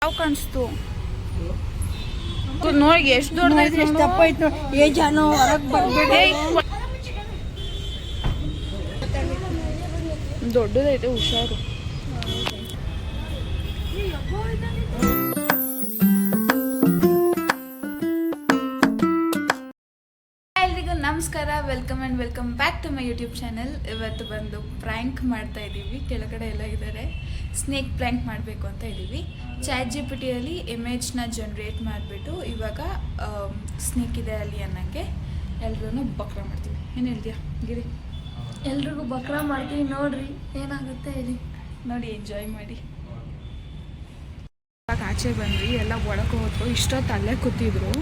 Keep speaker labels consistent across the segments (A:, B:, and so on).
A: ಯಾವ ಕಾಣಿಸ್ತು ನೋಡಿ ಎಷ್ಟು ದೊಡ್ಡದಾಯ್ತು ದೊಡ್ಡದೈತೆ ಹುಷಾರು. ನಮಸ್ಕಾರ, welcome back to my YouTube channel. ಇವತ್ತು ಬಂದು ಪ್ರ್ಯಾಂಕ್ ಮಾಡ್ತಾ ಇದ್ದೀವಿ. ಕೆಳಗಡೆ ಎಲ್ಲ ಇದ್ದಾರೆ. ಸ್ನೇಕ್ ಪ್ರ್ಯಾಂಕ್ ಮಾಡಬೇಕು ಅಂತ ಇದ್ದೀವಿ. ChatGPTಯಲ್ಲಿ ಇಮೇಜ್ನ ಜನ್ರೇಟ್ ಮಾಡಿಬಿಟ್ಟು ಇವಾಗ ಸ್ನೇಕ್ ಇದೆ ಅಲ್ಲಿ ಅನ್ನೋಕ್ಕೆ ಎಲ್ರೂ ಬಕ್ರಾ ಮಾಡ್ತೀವಿ. ಏನು ಹೇಳ್ತೀಯಾ ಗಿರಿ?
B: ಎಲ್ರಿಗೂ ಬಕ್ರಾ ಮಾಡ್ತೀವಿ, ನೋಡ್ರಿ ಏನಾಗುತ್ತೆ ಹೇಳಿ.
A: ನೋಡಿ, ಎಂಜಾಯ್ ಮಾಡಿ. ಇವಾಗ ಆಚೆ ಬಂದ್ವಿ, ಎಲ್ಲ ಒಳಗೆ ಹೋದ್ರು. ಇಷ್ಟೊತ್ತು ಅಲ್ಲೇ ಕೂತಿದ್ರು.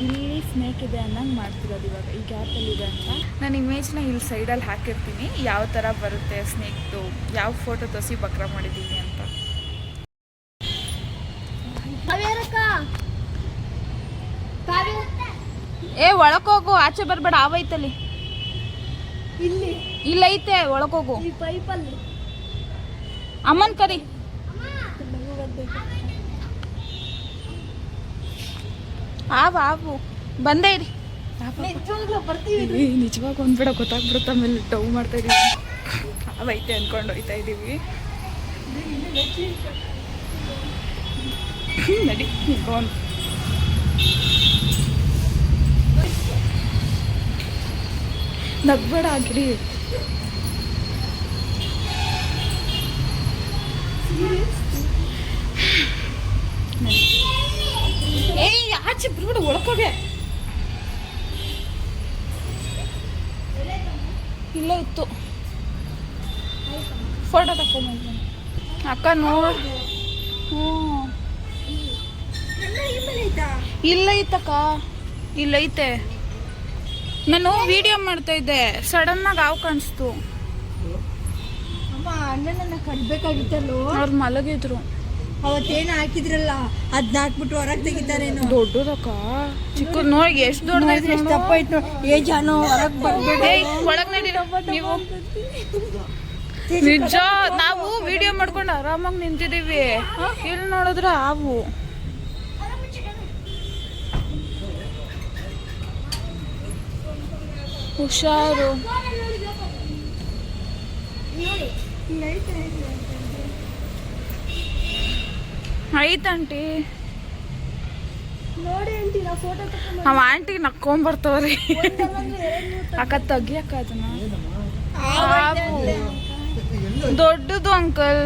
A: ಇಲ್ಲಿ ಸ್ನೇಕ್ ಇದೆ ಅನ್ನಂಗೆ ಮಾಡ್ತಿರೋದು ಇವಾಗ. ಈ ಗ್ಯಾಪಲ್ಲಿ ಇದೆ ಅಂತ ನಾನು ಇಮೇಜ್ನ ಇಲ್ಲಿ ಸೈಡಲ್ಲಿ ಹಾಕಿರ್ತೀನಿ. ಯಾವ ಥರ ಬರುತ್ತೆ ಸ್ನೇಕ್ದು, ಯಾವ ಫೋಟೋ ತೋರಿಸಿ ಬಕ್ರಾ ಮಾಡಿದ್ದೀನಿ ಅಂತ. ಒಳಕೋಗು, ಆಚೆ ಬರಬೇಡ. ಆವೈತಲ್ಲಿ ಇಲ್ಲೈತೆ, ಒಳಕೋಗು. ಅಮ್ಮನ್ ಕರಿ. ಆವು ಬಂದೇ ಇರಿ. ನಿಜವಾಗ ಒಂದ್ಬಿಡ ಗೊತ್ತಾಗ್ಬಿಡುತ್ತೆ. ಆಮೇಲೆ ಟವ್ ಮಾಡ್ತಾ ಇದೀವಿ. ಅವೈತೆ ಅನ್ಕೊಂಡು ಹೋಯ್ತಾ ಇದೀವಿ. ನಡಿ ನಿಂತ್ಕೊಂಡು ನಗ್ಬೇಡ ಆಗಿರಿ. ಏಯ್, ಆಚೆ ಬಿಡ್ಬಿಡು, ಒಳಕೋಗೆ. ಇಲ್ಲ ಇತ್ತು, ಫೋಟೋ ತಕೊಂಬ ಅಕ್ಕ ನೋಡ್. ಇಲ್ಲೈತಕ್ಕ, ಇಲ್ಲೈತೆ. ನಾನು ವಿಡಿಯೋ ಮಾಡ್ತಾ ಇದ್ದೆ, ಸಡನ್ನಾಗಿ ಹಾವು ಕಾಣಿಸ್ತು.
B: ಅಣ್ಣನ ಕಟ್ಬೇಕಾಗಿತ್ತಲ್ಲೋ.
A: ಅವ್ರು ಮಲಗಿದ್ರು.
B: ಅವತ್ತೇನು ಹಾಕಿದ್ರಲ್ಲ ಅದನ್ನ ಹಾಕ್ಬಿಟ್ಟು ಹೊರಗೆ ತೆಗಿತಾರೇನೋ.
A: ದೊಡ್ಡದಕ್ಕ, ಚಿಕ್ಕ ನೋಡಿ ಎಷ್ಟು ದೊಡ್ಡದಾಯ್ತು.
B: ಎಷ್ಟು ದಪ್ಪ ಆಯ್ತು. ಜಾನು ಹೊರಗೆ ಬರ್ಬೇಡಿ,
A: ಒಳಗೆ ನಡೀರ ನೀವು. ನಿಜ, ನಾವು ವಿಡಿಯೋ ಮಾಡ್ಕೊಂಡು ಆರಾಮಾಗಿ ನಿಂತಿದ್ದೀವಿ. ಇಲ್ಲಿ ನೋಡಿದ್ರೆ ಹಾವು. ಹುಷಾರು. ಐತಂಟಿ
B: ನೋಡಿ ಆಂಟಿ, ನಾ ಫೋಟೋ ತಗೊಂಡು
A: ಅವ ಆಂಟಿ ನಕ್ಕೊಂಬರ್ತವ್ರಿ. ಅಕ್ಕ ತೆಗಿಯಕ್ಕ ಅದನ್ನ. ದೊಡ್ಡದು ಅಂಕಲ್.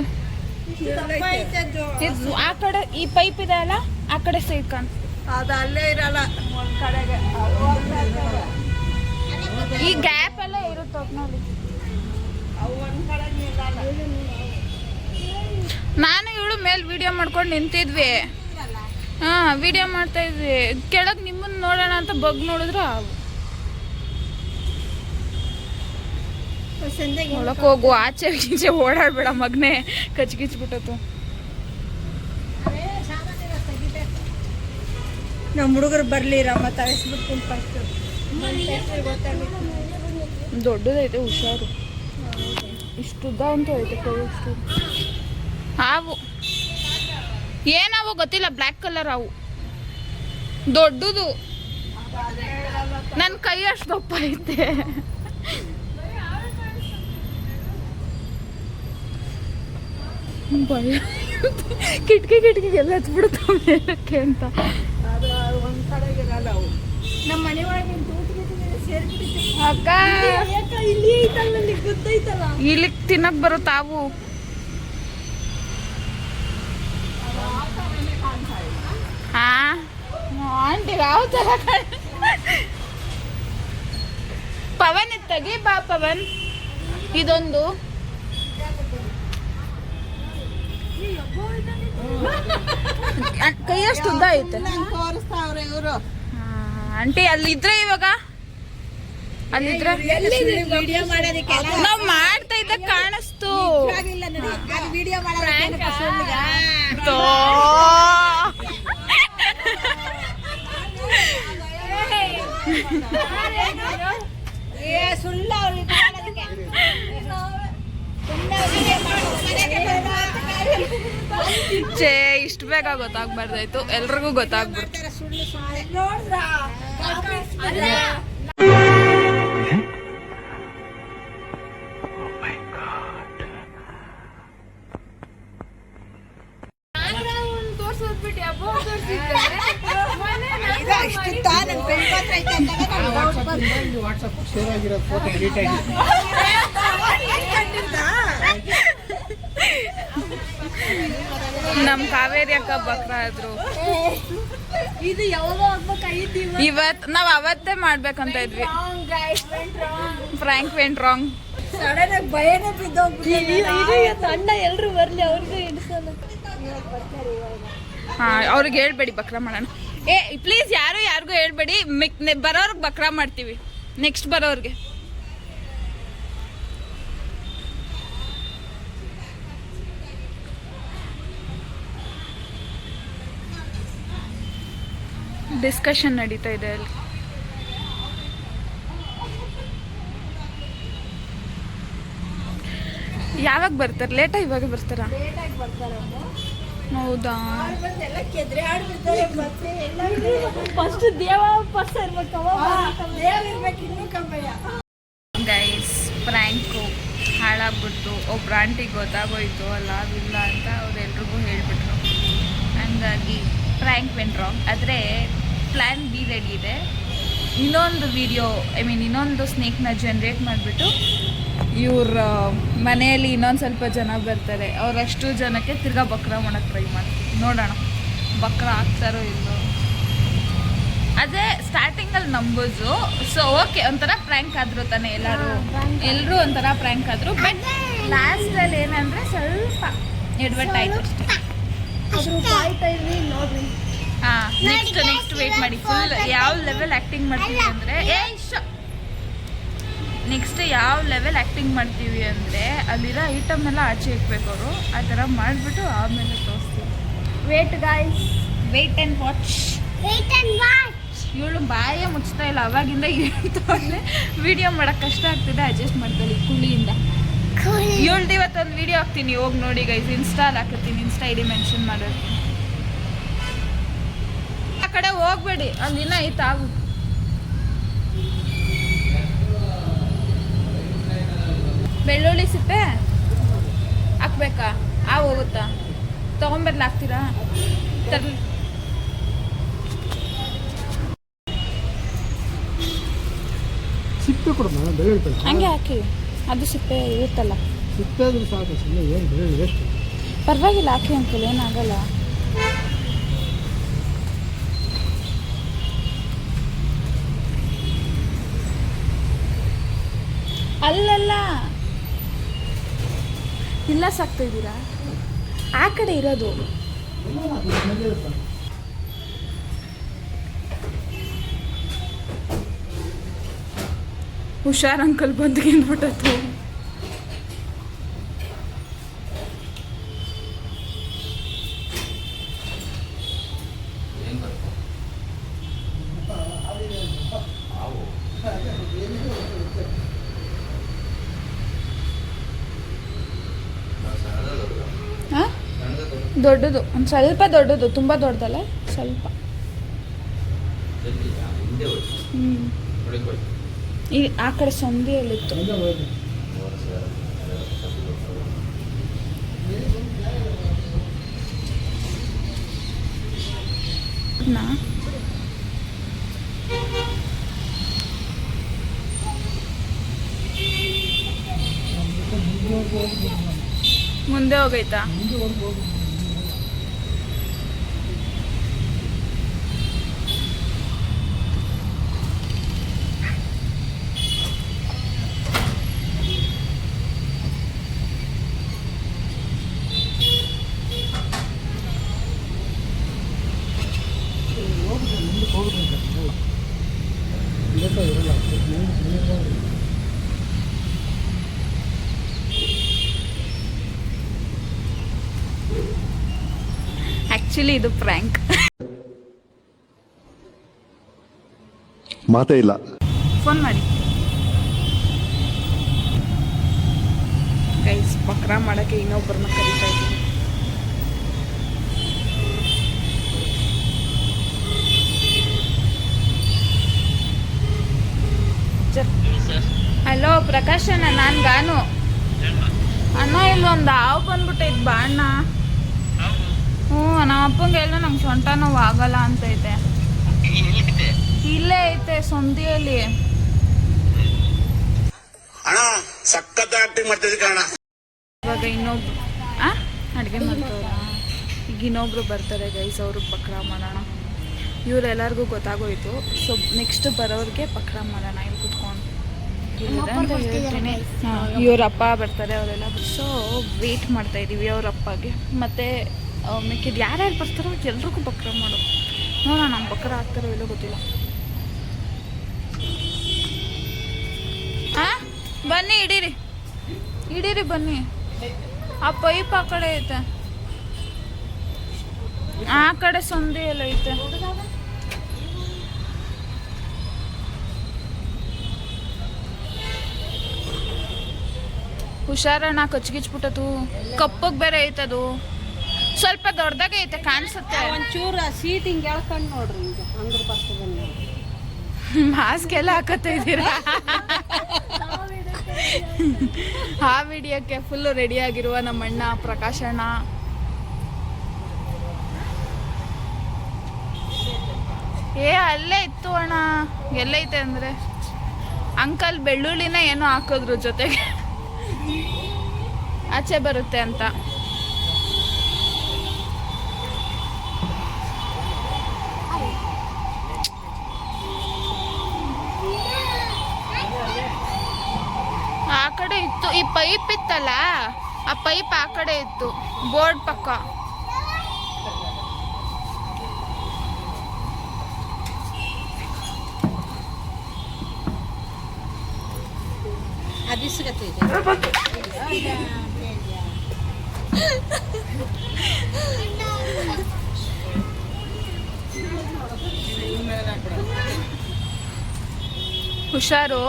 A: ಆ ಕಡೆ ಈ ಪೈಪ್ ಇದೆ ಅಲ್ಲ, ಆ ಕಡೆ ಸೈಡ್ ಕಾಣ್.
B: ಅದು ಅಲ್ಲೇ ಇರಲ್ಲ, ಒಂದ್ ಕಡೆಗೆ.
A: ಈ ಗ್ಯಾಪ್ ಎಲ್ಲ ಇರುತ್ತೆ ನೋಡಿ. ನಾನು ಇವಳು ಮೇಲೆ ವಿಡಿಯೋ ಮಾಡ್ಕೊಂಡು ನಿಂತಿದ್ವಿ. ವಿಡಿಯೋ ಮಾಡ್ತಾ ಇದ್ವಿ. ಕೆಳಗೆ ನಿಮ್ಮನ್ನ ನೋಡೋಣ ಅಂತ ಬಗ್ ನೋಡಿದ್ರು ಹಾವು. ಒಳಕ್ಕೆ ಹೋಗು, ಆಚೆ ಈಚೆ ಓಡಾಡ್ಬೇಡ ಮಗನೇ, ಕಚ್ಕಿಚ್ಬಿಟ್ಟತು.
B: ನಮ್ಮ ಹುಡುಗರು ಬರ್ಲಿರ ಮತ್ತೆ ಅಳಿಸ್ಬಿಡ್ತೀನಿ ಫಸ್ಟ್.
A: ದೊಡ್ಡದೈತೆ, ಹುಷಾರು. ಇಷ್ಟು ಉದ್ದ ಅಂತೂ ಐತೆ ಕೈ. ಇಷ್ಟು ಹಾವು ಏನಾವೋ ಗೊತ್ತಿಲ್ಲ, ಬ್ಲ್ಯಾಕ್ ಕಲರ್ ಹಾವು. ದೊಡ್ಡದು, ನನ್ನ ಕೈ ಅಷ್ಟು ದಪ್ಪ ಐತೆ. ಭಯ. ಕಿಟಕಿಗೆಲ್ಲ ಹಚ್ಬಿಡ್ತಾವ ಮೇಲಕ್ಕೆ ಅಂತ.
B: ಒಂದ್ ಕಡೆಗೆ ಇರಲ್ಲ ಅವು. ನಮ್ಮ ಮನೆ ಒಳಗೆ
A: ಅಕ್ಕ
B: ಇಲ್ಲಿ ಐತಲ್ಲ, ಗೊತ್ತೈತಲ್ಲ.
A: ಇಲ್ಲಿ ತಿನ್ನಕ್ ಬರುತ್ತೆ ಹಾವು. ಆಂಟಿ ಯಾವ ತರ ಪವನ್ ತೆಗಿ ಬಾ. ಪವನ್ ಇದೊಂದು ಕೈಯಷ್ಟು ಉದ್ದ ಐತೆ. ಆಂಟಿ ಅಲ್ಲಿದ್ರೆ ಇವಾಗ ಅಲ್ಲಿದ್ರೆ ನಾವ್ ಮಾಡ್ತಾ ಇದ್ದ ಕಾಣಿಸ್ತು. ಛೇ ಇಷ್ಟು ಬೇಗ ಗೊತ್ತಾಗ್ಬಾರ್ದಾಯ್ತು, ಎಲ್ರಿಗೂ ಗೊತ್ತಾಗ್ಬಿಡ್ತು. ನಮ್ ಕಾವೇರಿ ಅಕ್ಕ ಬಕ್ರ ಆದ್ರು.
B: ಇದು ಯಾವಾಗ ಆಗ್ಬೇಕಾಗಿತ್ತು?
A: ನಾವ್ ಅವತ್ತೇ ಮಾಡ್ಬೇಕಂತ ಇದ್ವಿ. Frank went wrong.
B: ಸಡನ್ ಆಗಿ ಭಯನೇ ಬಿದ್ದೋಗ್ಬಿಟ್ಟು ಅಣ್ಣ ಎಲ್ರು ಬರ್ಲಿ ಅವ್ರಿಗೂ ಇಡ್ಸಲ್ಲ.
A: ಹಾ, ಅವ್ರಿಗೆ ಹೇಳ್ಬೇಡಿ ಬಕ್ರ ಮಾಡೋಣ. ಪ್ಲೀಸ್ ಯಾರಿಗೂ ಹೇಳ್ಬೇಡಿ. ಬರೋರ್ಗೆ ಬಕ್ರ ಮಾಡ್ತೀವಿ, ನೆಕ್ಸ್ಟ್ ಬರೋರ್ಗೆ. ಡಿಸ್ಕಷನ್ ನಡೀತಾ ಇದೆ ಅಲ್ಲಿ. ಯಾವಾಗ ಬರ್ತಾರೆ? ಲೇಟಾಗಿ ಇವಾಗ ಬರ್ತಾರಾ? ಹೌದಾ?
B: ಫಸ್ಟ್ ದೇವ ಪರ್ಸ
A: ಗೈಸ್, ಪ್ರ್ಯಾಂಕು ಹಾಳಾಗ್ಬಿಡ್ತು. ಒಬ್ರು ಆಂಟಿಗೆ ಗೊತ್ತಾಗೋಯ್ತು ಅಲ್ಲ ಇಲ್ಲ ಅಂತ ಅವ್ರೆಲ್ರಿಗೂ ಹೇಳ್ಬಿಟ್ರು. ಹಂಗಾಗಿ ಪ್ರ್ಯಾಂಕ್ ವೆಂಟ್ ರಾಂಗ್. ಆದರೆ ಪ್ಲ್ಯಾನ್ ಬಿ ರೆಡಿ ಇದೆ. ಇನ್ನೊಂದು ವಿಡಿಯೋ, ಇನ್ನೊಂದು ಸ್ನೇಕ್ನ ಜನ್ರೇಟ್ ಮಾಡಿಬಿಟ್ಟು ಇವ್ರ ಮನೆಯಲ್ಲಿ ಇನ್ನೊಂದು ಸ್ವಲ್ಪ ಜನ ಬರ್ತಾರೆ. ಅವರಷ್ಟು ಜನಕ್ಕೆ ತಿರ್ಗಾ ಬಕ್ರ ಮಾಡೋಕ್ಕೆ ಟ್ರೈ ಮಾಡ್ತೀವಿ. ನೋಡೋಣ ಬಕ್ರ ಆಗ್ತಾರೋ ಇಲ್ಲೋ. ಅದೇ ಸ್ಟಾರ್ಟಿಂಗಲ್ಲಿ ನಂಬೋದು. ಸೊ ಓಕೆ, ಒಂಥರ ಪ್ರ್ಯಾಂಕ್ ಆದರು ತಾನೆ ಎಲ್ಲರೂ ಒಂಥರ ಪ್ರ್ಯಾಂಕ್ ಆದರು. ಬಟ್ ಲಾಸ್ಟಲ್ಲಿ ಏನಂದರೆ ಸ್ವಲ್ಪ ಎಡ್ವರ್ಟ್ ಆಯಿತು ಅಷ್ಟೇ.
B: ನೋಡ್ರಿ.
A: ಹಾಂ, ನೆಕ್ಸ್ಟ್ ವೇಟ್ ಮಾಡಿ. ಫುಲ್ ಯಾವ ಲೆವೆಲ್ ಆ್ಯಕ್ಟಿಂಗ್ ಮಾಡ್ತೀವಿ ಅಂದರೆ ನೆಕ್ಸ್ಟ್ ಯಾವ ಲೆವೆಲ್ ಆ್ಯಕ್ಟಿಂಗ್ ಮಾಡ್ತೀವಿ ಅಂದರೆ ಅಲ್ಲಿರೋ ಐಟಮ್ನೆಲ್ಲ ಆಚೆ ಇಕ್ಬೇಕು ಅವರು. ಆ ಥರ ಮಾಡಿಬಿಟ್ಟು ಆಮೇಲೆ ತೋರಿಸ್ತೀವಿ.
B: Wait guys,
A: wait and watch. ಇವಳು ಬಾಯೇ ಮುಚ್ತಾ ಇಲ್ಲ, ಅವಾಗಿಂದ ಹೇಳ್ತಾಳೆ. ವಿಡಿಯೋ ಮಾಡೋಕ್ಕೆ ಕಷ್ಟ ಆಗ್ತಿದೆ, ಅಡ್ಜಸ್ಟ್ ಮಾಡ್ಕೊಳ್ಳಿ ಕುಳಿಯಿಂದ. ಇವಳ್ದು ಇವತ್ತೊಂದು ವಿಡಿಯೋ ಹಾಕ್ತೀನಿ, ಹೋಗಿ ನೋಡಿ ಗೈಸ್. ಇನ್ಸ್ಟಾಲ್ ಹಾಕಿರ್ತೀನಿ, ಇನ್ಸ್ಟಾ ಐಡಿ ಮೆನ್ಷನ್ ಮಾಡೋದು. ಆ ಕಡೆ ಹೋಗ್ಬೇಡಿ, ಅಲ್ಲಿನ ಐತೆ ಆಗು. ಬೆಳ್ಳುಳ್ಳಿ ಸಿಪ್ಪೆ ಹಾಕ್ಬೇಕಾ? ಹೋಗುತ್ತಾ? ತೊಗೊಂಬರ್ಲ ಹಾಕ್ತೀರಾ? ತರ್ಲಿ.
C: ಸಿಪ್ಪೆ ಕೊಡೋಣ, ಬೆಳ್ಳುಳ್ಳಿ
A: ಹಂಗೆ ಹಾಕಿ. ಅದು ಸಿಪ್ಪೆ ಇರುತ್ತಲ್ಲ,
C: ಸಿಪ್ಪೆ ಆದ್ರೂ ಸಾಕು. ಸುಮ್ಮನೆ ಏನು ಬೆಳ್ಳುಳ್ಳಿ ಎಷ್ಟು?
A: ಪರವಾಗಿಲ್ಲ, ಹಾಕಿ ಅಂಕಲ್, ಏನಾಗಲ್ಲ. ಅಲ್ಲಲ್ಲ, ಇಲ್ಲ ಸಾಕ್ತಾ ಇದ್ದೀರಾ? ಆ ಕಡೆ ಇರೋದು. ಹುಷಾರ್ ಅಂಕಲ್, ಬಂದು ಗಿಂಡ್ಬಿಟ್ಟತ್ತು. ದೊಡ್ಡದು, ಒಂದು ಸ್ವಲ್ಪ ದೊಡ್ಡದು, ತುಂಬ ದೊಡ್ಡದಲ್ಲ, ಸ್ವಲ್ಪ. ಈ ಆ ಕಡೆ ಸಂದಿಯಲ್ಲಿತ್ತು. ಮುಂದೆ ಹೋಗೈತಾ? ಆಕ್ಚುಲಿ ಇದು ಪ್ರ್ಯಾಂಕ್.
C: ಮಾತೇ ಇಲ್ಲ.
A: ಫೋನ್ ಮಾಡಿ ಗೈಸ್ ಬಕ್ರಾ ಮಾಡೋಕ್ಕೆ ಇನ್ನೊಬ್ಬರನ್ನ ಕರಿತಾ ಇದ್ದೀನಿ. ಹಲೋ ಪ್ರಕಾಶ್ ಅಣ್ಣ, ನಾನು ಗಾನು ಅಣ್ಣ. ಇಲ್ಲೊಂದು ಹಾವು ಬಂದ್ಬಿಟ್ಟೈತೆ ಬಾ ಅಣ್ಣ. ಹ್ಞೂ, ನಮ್ಮ ಅಪ್ಪಂಗೆ ಎಲ್ಲ ನಂಗೆ ಸೊಂಟ ನೋವು ಆಗಲ್ಲ ಅಂತೈತೆ. ಇಲ್ಲೇ ಐತೆ ಸೊಂದಿಯಲ್ಲಿ. ಇವಾಗ ಇನ್ನೊಬ್ರು ಅಡುಗೆ ಮಾಡ್ತವ್ರ. ಈಗ ಇನ್ನೊಬ್ರು ಬರ್ತಾರೆ ಗೈಸ್, ಅವ್ರಿಗೆ ಬಕ್ರಾ ಮಾಡೋಣ. ಇವರೆಲ್ಲರಿಗೂ ಗೊತ್ತಾಗೋಯ್ತು. ಸೊ ನೆಕ್ಸ್ಟ್ ಬರೋರಿಗೆ ಬಕ್ರಾ ಮಾಡೋಣ. ಇಲ್ಲಿ ಕುತ್ಕೊಂಡು ಅಂತ ಹೇಳ್ತೀನಿ. ಇವ್ರ ಅಪ್ಪ ಬರ್ತಾರೆ ಅವರೆಲ್ಲ. ಸೊ ವೇಟ್ ಮಾಡ್ತಾ ಇದ್ದೀವಿ ಅವ್ರ ಅಪ್ಪಗೆ. ಮತ್ತು ಮಿಕ್ಕಿದ್ದು ಯಾರ್ಯಾರು ಬರ್ತಾರೋ ಎಲ್ರಿಗೂ ಬಕ್ರಾ ಮಾಡು. ನೋಡೋಣ ನಮ್ಮ ಬಕ್ರಾ ಆಗ್ತಾರೋ ಇಲ್ಲೋ ಗೊತ್ತಿಲ್ಲ. ಬನ್ನಿ ಹಿಡೀರಿ ಬನ್ನಿ. ಆ ಪೈಪ್ ಆ ಕಡೆ ಐತೆ, ಆ ಕಡೆ ಸಂದಿ ಎಲ್ಲ ಐತೆ. ಹುಷಾರಣ್ಣ, ಕಚ್ಗಿಚ್ಬಿಟ್ಟದು. ಕಪ್ಪಗೆ ಬೇರೆ ಐತದು. ಸ್ವಲ್ಪ ದೊಡ್ಡದಾಗೆ ಐತೆ, ಕಾಣಿಸುತ್ತೆ.
B: ಒಂಚೂರು ಸೀಟ್ ಹಿಂಗೆ ಎಳ್ಕೊಂಡು ನೋಡ್ರಿ. ಈಗ ಹಂಗ್ರ ಬರ್ತದೆ.
A: ಮಾಸ್ಕ್ ಎಲ್ಲ ಹಾಕತ್ತಾ ಇದ್ದೀರಾ? ಆ ವಿಡಿಯೋಕ್ಕೆ ಫುಲ್ಲು ರೆಡಿಯಾಗಿರುವ ನಮ್ಮ ಅಣ್ಣ ಪ್ರಕಾಶ್ ಅಣ್ಣ. ಅಲ್ಲೇ ಇತ್ತು ಅಣ್ಣ. ಎಲ್ಲೈತೆ ಅಂದರೆ ಅಂಕಲ್ ಬೆಳ್ಳುಳ್ಳಿನ ಏನೋ ಹಾಕಿದ್ರು ಜೊತೆಗೆ, ಆಚೆ ಬರುತ್ತೆ ಅಂತ. ಆ ಕಡೆ ಇತ್ತು. ಈ ಪೈಪ್ ಇತ್ತಲ್ಲ, ಆ ಪೈಪ್ ಆ ಕಡೆ ಇತ್ತು, ಬೋರ್ಡ್ ಪಕ್ಕ. ಹುಷಾರು.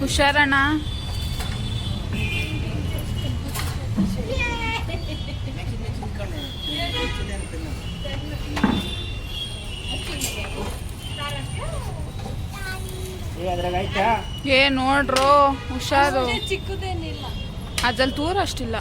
A: ಹುಷಾರಣ್ಣ. ನೋಡ್ರು, ಹುಷಾರು.
B: ಚಿಕ್ಕದೇನಿಲ್ಲ,
A: ಅದ್ರಲ್ಲಿ ತೂರ ಅಷ್ಟಿಲ್ಲ.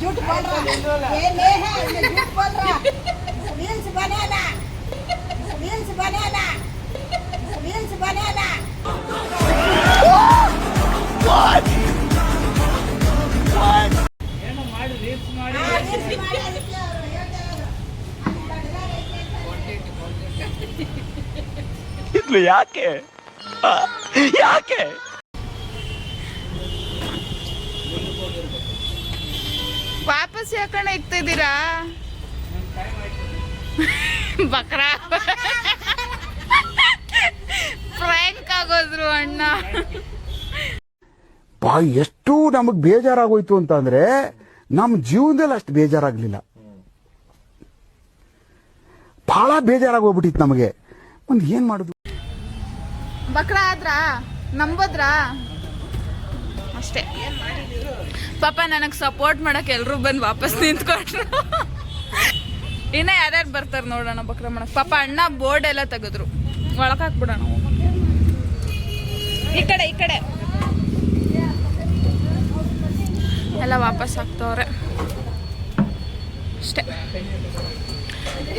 B: झूठ बोल रहा ये ले है, ये झूठ बोल रहा। Reels banana, reels banana, reels banana. What? What? ಏನು ಮಾಡಿ रील्स ಮಾಡಿ
D: ಇದು ಯಾಕೆ ಯಾಕೆ
A: ವಾಪಸ್ ಯಾಕಣ್ಣ ಇಕ್ತಿದ್ದೀರಾ? ಬಕ್ರಾ ಫ್ರ್ಯಾಂಕ್ ಆಗೋದ್ರು ಅಣ್ಣ.
E: ಎಷ್ಟು ನಮಗ್ ಬೇಜಾರಾಗೋಯ್ತು ಅಂತಂದ್ರೆ ನಮ್ಮ ಜೀವನದಲ್ಲಿ ಅಷ್ಟು ಬೇಜಾರಾಗ್ಲಿಲ್ಲ. ಬಹಳ ಬೇಜಾರಾಗೋಗ್ಬಿಟ್ಟಿತ್ತು ನಮಗೆ. ಒಂದು ಏನ್ ಮಾಡುದು?
A: ಬಕ್ರಾ ಆದ್ರ ನಂಬದ್ರಾ ಅಷ್ಟೇ. ಪಾಪ ನನಗೆ ಸಪೋರ್ಟ್ ಮಾಡಕ್ಕೆ ಎಲ್ರು ಬಂದು ವಾಪಸ್ ನಿಂತ್ಕೊಂಡ್ರು. ಇನ್ನ ಯಾರ್ಯಾರು ಬರ್ತಾರೆ ನೋಡೋಣ ಬಕ್ರಾ ಮಾಡಕ್. ಪಾಪ ಅಣ್ಣ ಬೋರ್ಡ್ ಎಲ್ಲ ತೆಗೆದ್ರು. ಒಳಕ್ ಹಾಕ್ಬಿಡೋಣ. ಈ ಕಡೆ ಎಲ್ಲ ವಾಪಸ್ ಹಾಕ್ತವ್ರೆ ಅಷ್ಟೇ.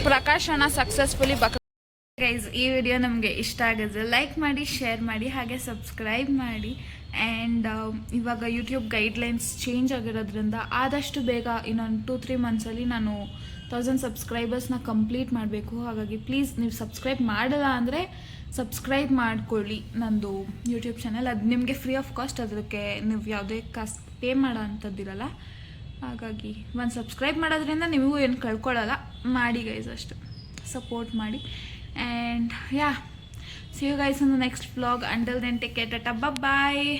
A: ಪ್ರಕಾಶ್ ಅಣ್ಣ ಸಕ್ಸಸ್ಫುಲಿ ಬಕ್ರಾ ಗೈಸ್ ಈ ವಿಡಿಯೋ ನಮಗೆ ಇಷ್ಟ ಆಗಿದ್ರೆ ಲೈಕ್ ಮಾಡಿ, ಶೇರ್ ಮಾಡಿ, ಹಾಗೆ ಸಬ್ಸ್ಕ್ರೈಬ್ ಮಾಡಿ. ಆ್ಯಂಡ್ ಇವಾಗ ಯೂಟ್ಯೂಬ್ ಗೈಡ್ಲೈನ್ಸ್ ಚೇಂಜ್ ಆಗಿರೋದ್ರಿಂದ ಆದಷ್ಟು ಬೇಗ ಇನ್ನೊಂದು 2-3 ಮಂತ್ಸಲ್ಲಿ ನಾನು 1000 ಸಬ್ಸ್ಕ್ರೈಬರ್ಸ್ನ ಕಂಪ್ಲೀಟ್ ಮಾಡಬೇಕು. ಹಾಗಾಗಿ ಪ್ಲೀಸ್ ನೀವು ಸಬ್ಸ್ಕ್ರೈಬ್ ಮಾಡಲ್ಲ ಅಂದರೆ ಸಬ್ಸ್ಕ್ರೈಬ್ ಮಾಡ್ಕೊಳ್ಳಿ ನಂದು ಯೂಟ್ಯೂಬ್ ಚಾನಲ್. ಅದು ನಿಮಗೆ ಫ್ರೀ ಆಫ್ ಕಾಸ್ಟ್, ಅದಕ್ಕೆ ನೀವು ಯಾವುದೇ ಕಾಸ್ಟ್ ಪೇ ಮಾಡೋ ಅಂಥದ್ದಿರಲ್ಲ. ಹಾಗಾಗಿ ಒಂದು ಸಬ್ಸ್ಕ್ರೈಬ್ ಮಾಡೋದ್ರಿಂದ ನೀವು ಏನು ಕಳ್ಕೊಳ್ಳಲ್ಲ. ಮಾಡಿ ಗೈಸ್, ಅಷ್ಟು ಸಪೋರ್ಟ್ ಮಾಡಿ. And yeah, see you guys in the next vlog. Until then, take care. Tata, bye bye.